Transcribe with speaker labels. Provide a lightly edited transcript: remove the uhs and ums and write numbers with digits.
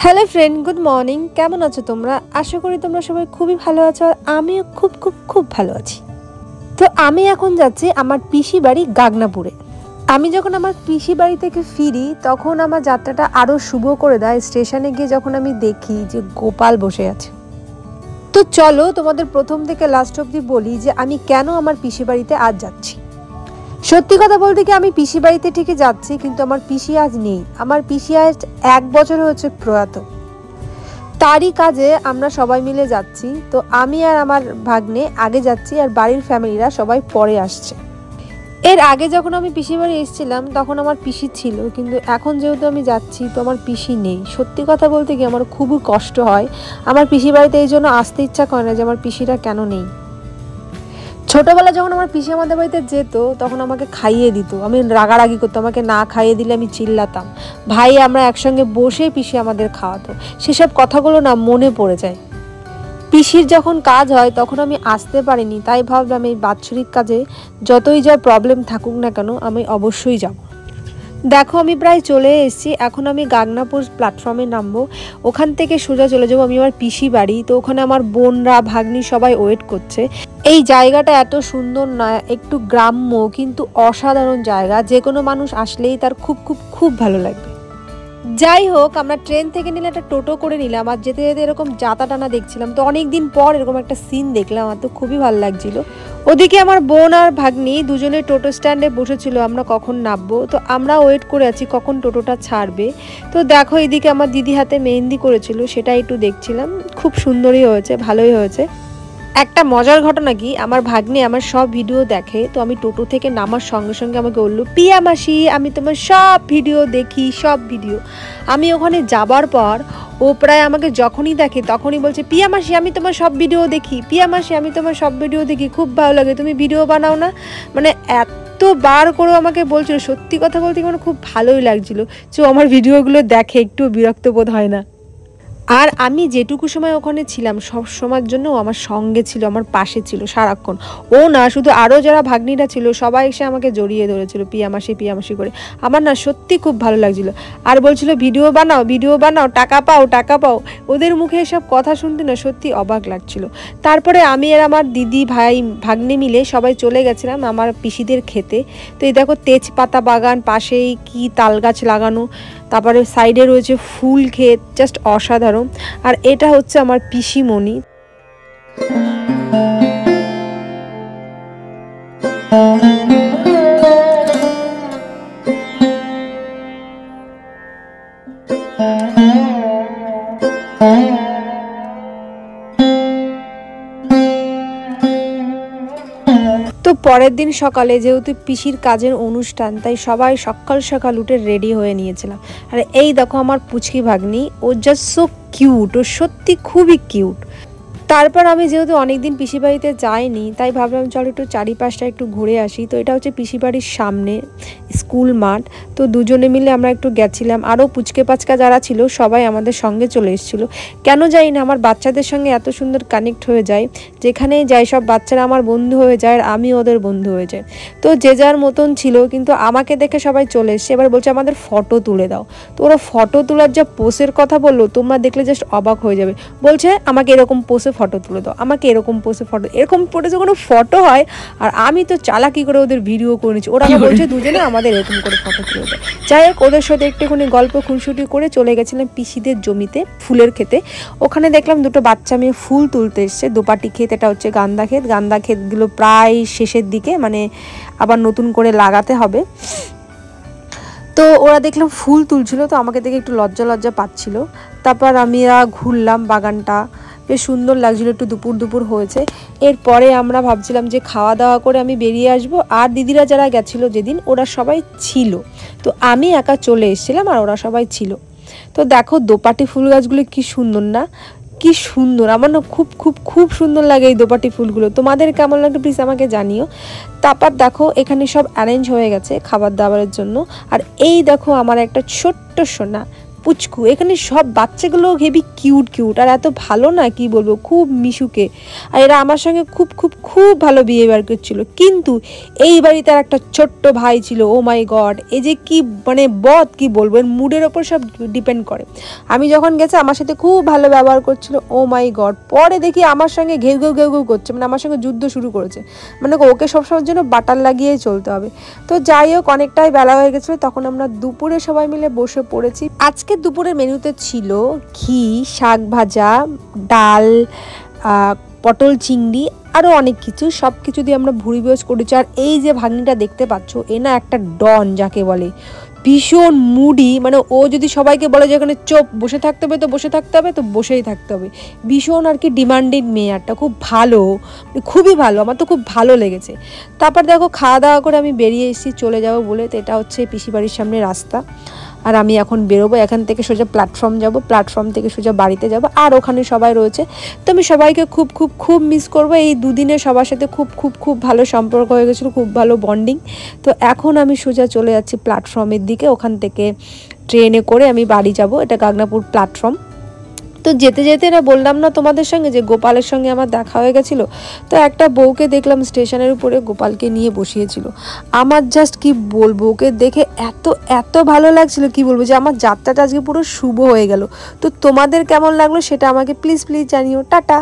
Speaker 1: Hello friend, good morning. কেমন আছো তোমরা? আশা করি তোমরা সবাই খুবই ভালো আছো, আর আমিও খুব খুব খুব ভালো আছি। তো আমি এখন যাচ্ছি আমার পিসি বাড়ি গাগনাপুরে। আমি যখন আমার পিসি বাড়ি থেকে ফিরি তখন আমার যাত্রাটা আরও শুভ করে দেয় স্টেশনে গিয়ে যখন আমি দেখি যে গোপাল বসে আছে। তো চলো তোমাদের প্রথম থেকে লাস্ট অবধি বলি যে আমি কেন আমার পিসি বাড়িতে আজ যাচ্ছি। সত্যি কথা বলতে কি, আমি পিসি বাড়িতে ঠিকই যাচ্ছি, কিন্তু আমার পিসি আজ নেই। আমার পিসি আজ 1 বছর হচ্ছে প্রয়াত। তারই কাজে আমরা সবাই মিলে যাচ্ছি। তো আমি আর আমার ভাগ্নে আগে যাচ্ছি, আর বাড়ির ফ্যামিলিরা সবাই পরে আসছে। এর আগে যখন আমি পিসি বাড়ি এসেছিলাম তখন আমার পিসি ছিল, কিন্তু এখন যেহেতু আমি যাচ্ছি তো আমার পিসি নেই। সত্যি কথা বলতে কি আমার খুবই কষ্ট হয়। আমার পিসি বাড়িতে এই জন্য আসতে ইচ্ছা করে না যে আমার পিসিরা কেন নেই। ছোটবেলা যখন আমার পিসি আমাদের বাড়িতে যেত তখন আমাকে খাইয়ে দিত, আমি রাগারাগি করতাম, আমাকে না খাইয়ে দিলে আমি চিল্লাতাম। ভাই আমরা একসঙ্গে বসে পিসি আমাদের খাওয়াতো। সেসব কথাগুলো না মনে পড়ে যায়। পিসির যখন কাজ হয় তখন আমি আসতে পারিনি, তাই ভাবলাম এই বাৎসরিক কাজে যতই যা প্রবলেম থাকুক না কেন আমি অবশ্যই যাব। দেখো আমি প্রায় চলে এসেছি। এখন আমি গাগনাপুর প্ল্যাটফর্মে নামবো, ওখান থেকে সোজা চলে যাবো আমি আমার পিসি বাড়ি। তো ওখানে আমার বোনরা ভাগ্নি সবাই ওয়েট করছে। এই জায়গাটা এত সুন্দর নয়, একটু গ্রাম্য কিন্তু অসাধারণ জায়গা। যে কোনো মানুষ আসলেই তার খুব খুব খুব ভালো লাগবে। যাই হোক, আমরা ট্রেন থেকে নিলে একটা টোটো করে নিলাম, আর যেতে যেতে এরকম যাতা টানা দেখছিলাম। তো অনেকদিন পর এরকম একটা সিন দেখলাম, আমার তো খুবই ভালো লাগছিল। ওদিকে আমার বোন আর ভাগ্নি দুজনে টোটো স্ট্যান্ডে বসেছিল আমরা কখন নামবো। তো আমরা ওয়েট করে আছি কখন টোটোটা ছাড়বে। তো দেখো এদিকে আমার দিদি হাতে মেহেন্দি করেছিল, সেটা একটু দেখছিলাম। খুব সুন্দরই হয়েছে, ভালোই হয়েছে। একটা মজার ঘটনা কি, আমার ভাগ্নে আমার সব ভিডিও দেখে। তো আমি টোটো থেকে নামার সঙ্গে সঙ্গে আমাকে বললো, পিয়া মাসি আমি তোমার সব ভিডিও দেখি, সব ভিডিও। আমি ওখানে যাবার পর ও প্রায় আমাকে যখনই দেখে তখনই বলছে, পিয়া মাসি আমি তোমার সব ভিডিও দেখি, পিয়া মাসি আমি তোমার সব ভিডিও দেখি, খুব ভালো লাগে, তুমি ভিডিও বানাও না। মানে এতবার করেও আমাকে বলছিল। সত্যি কথা বলতে আমার খুব ভালোই লাগছিল যে আমার ভিডিওগুলো দেখে, একটু বিরক্ত বোধ হয় না। আর আমি যেটুকু সময় ওখানে ছিলাম সব সময়ের জন্য ও আমার সঙ্গে ছিল, আমার পাশে ছিল সারাক্ষণ। ও না, শুধু আরও যারা ভাগ্নিরা ছিল সবাই এসে আমাকে জড়িয়ে ধরেছিল পিয়ামাসি করে। আমার না সত্যি খুব ভালো লাগছিল। আর বলছিল ভিডিও বানাও, ভিডিও বানাও, টাকা পাও, টাকা পাও। ওদের মুখে এসব কথা শুনতে না সত্যি অবাক লাগছিল। তারপরে আমি আর আমার দিদি ভাই ভাগ্নে মিলে সবাই চলে গেছিলাম আমার পিসিদের খেতে। তো এই দেখো তেজপাতা বাগান, পাশেই কি তাল গাছ লাগানো, তারপরে সাইডে রয়েছে ফুল ক্ষেত, জাস্ট অসাধারণ। আর এটা হচ্ছে আমার পিসিমণি। তো পরের দিন সকালে যেহেতু পিসির কাজের অনুষ্ঠান, তাই সবাই সকাল সকাল উঠে রেডি হয়ে নিয়েছিলাম। আর এই দেখো আমার পুচকি ভাগ্নি, ও জাস্ট সো কিউট, ও সত্যি খুবই কিউট। তারপর আমি যেহেতু অনেকদিন পিসি বাড়িতে যাইনি, তাই ভাবলাম চল একটু চারিপাশটা একটু ঘুরে আসি। তো এটা হচ্ছে পিসি বাড়ির সামনে স্কুল মাঠ। তো দুজনে মিলে আমরা একটু গেছিলাম। আরও পুচকে পাচকা যারা ছিল সবাই আমাদের সঙ্গে চলে এসেছিলো। কেন জানি না আমার বাচ্চাদের সঙ্গে এত সুন্দর কানেক্ট হয়ে যায়, যেখানেই যাই সব বাচ্চারা আমার বন্ধু হয়ে যায় আর আমি ওদের বন্ধু হয়ে যায়। তো যে যার মতন ছিল, কিন্তু আমাকে দেখে সবাই চলে এসছে। এবার বলছে আমাদের ফটো তুলে দাও। তো ওরা ফটো তোলার যা পোসের কথা বললো, তোমরা দেখলে জাস্ট অবাক হয়ে যাবে। বলছে আমাকে এরকম পোসে ফটো তুলে দাও, আমাকে এরকম পোসে ফটো। এরকম পোসে কোনো ফটো হয়? আর আমি তো চালাকি করে ওদের ভিডিও করে নিচ্ছি। ওরা বলছে দুজনে আমাদের এরকম করে ফটো তুলে দাও। যাই হোক, ওদের সাথে একটুখানি গল্প খুনসুটি করে চলে গেছিলাম পিসিদের জমিতে ফুলের ক্ষেতে। ওখানে দেখলাম দুটো বাচ্চা মেয়ে ফুল তুলতে এসছে। দোপাটি ক্ষেত, এটা হচ্ছে গান্দা ক্ষেত। গান্দা ক্ষেতগুলো প্রায় শেষের দিকে, মানে আবার নতুন করে লাগাতে হবে। তো ওরা দেখলাম ফুল তুলছিল, তো আমাকে দেখে একটু লজ্জা লজ্জা পাচ্ছিল। তারপর আমি ঘুরলাম বাগানটা, বেশ সুন্দর লাগছিল, একটু দুপুর দুপুর হয়েছে। এরপরে আমরা ভাবছিলাম যে খাওয়া দাওয়া করে আমি বেরিয়ে আসব। আর দিদিরা যারা গেছিলো যেদিন, ওরা সবাই ছিল। তো আমি একা চলে এসেছিলাম আর ওরা সবাই ছিল। তো দেখো দোপাটি ফুল গাছগুলো কি সুন্দর না, কি সুন্দর। আমার না খুব খুব খুব সুন্দর লাগে এই দোপাটি ফুলগুলো। তোমাদের কেমন লাগে প্লিজ আমাকে জানিও। তারপর দেখো এখানে সব অ্যারেঞ্জ হয়ে গেছে খাবার দাবারের জন্য। আর এই দেখো আমার একটা ছোট্ট সোনা পুচকু, এখানে সব বাচ্চাগুলো হেবি কিউট কিউট আর এত ভালো না কি বলবো, খুব মিশুকে। আর এরা আমার সঙ্গে খুব খুব খুব ভালো বিহেভিয়ার করছিল। কিন্তু এই বাড়িতে আর একটা ছোট্ট ভাই ছিল, ও মাই গড, এই যে কি মানে বদ কি বলবো, এর মুডের ওপর সব ডিপেন্ড করে। আমি যখন গেছি আমার সাথে খুব ভালো ব্যবহার করছিল, ও মাই গড, পরে দেখি আমার সঙ্গে ঘেউ ঘেউ ঘেউ ঘেউ করছে, মানে আমার সঙ্গে যুদ্ধ শুরু করেছে, মানে ওকে সবসময়ের জন্য বাটার লাগিয়েই চলতে হবে। তো যাই হোক, অনেকটাই বেলা হয়ে গেছিলো, তখন আমরা দুপুরে সবাই মিলে বসে পড়েছি। আজকে দুপুরের মেনুতে ছিল ঘি, শাক ভাজা, ডাল, পটল চিংড়ি, আরও অনেক কিছু, সব কিছু দিয়ে আমরা ভুড়ি ভোজ করেছি। আর এই যে ভাগ্নিটা দেখতে পাচ্ছ, এ না একটা ডন যাকে বলে, ভীষণ মুডি, মানে ও যদি সবাইকে বলে যে এখানে চোপ বসে থাকতে হবে তো বসে থাকতে হবে, তো বসেই থাকতে হবে। ভীষণ আর কি ডিমান্ডিং মেয়ারটা, খুব ভালো, খুবই ভালো, আমার তো খুব ভালো লেগেছে। তারপর দেখো খাওয়া দাওয়া করে আমি বেরিয়ে এসেছি চলে যাবো বলে। তো এটা হচ্ছে পিসি বাড়ির সামনে রাস্তা, আর আমি এখন বেরোবো, এখান থেকে সোজা প্ল্যাটফর্ম যাব, প্ল্যাটফর্ম থেকে সোজা বাড়িতে যাব। আর ওখানে সবাই রয়েছে, তো আমি সবাইকে খুব খুব খুব মিস করবো। এই দুদিনে সবার সাথে খুব খুব খুব ভালো সম্পর্ক হয়ে গেছিলো, খুব ভালো বন্ডিং। তো এখন আমি সোজা চলে যাচ্ছি প্ল্যাটফর্মের দিকে, ওখান থেকে ট্রেনে করে আমি বাড়ি যাব, এটা গাগনাপুর প্ল্যাটফর্ম। তো যেতে যেতে না বললাম না তোমাদের সঙ্গে যে গোপালের সঙ্গে আমার দেখা হয়ে গেছিলো। তো একটা বউকে দেখলাম স্টেশনের উপরে গোপালকে নিয়ে বসিয়েছিল। আমার জাস্ট কি বলবো, ওকে দেখে এত এত ভালো লাগছিল, কি বলবো, যে আমার যাত্রাটা আজকে পুরো শুভ হয়ে গেল। তো তোমাদের কেমন লাগলো সেটা আমাকে প্লিজ প্লিজ জানিও। টাটা।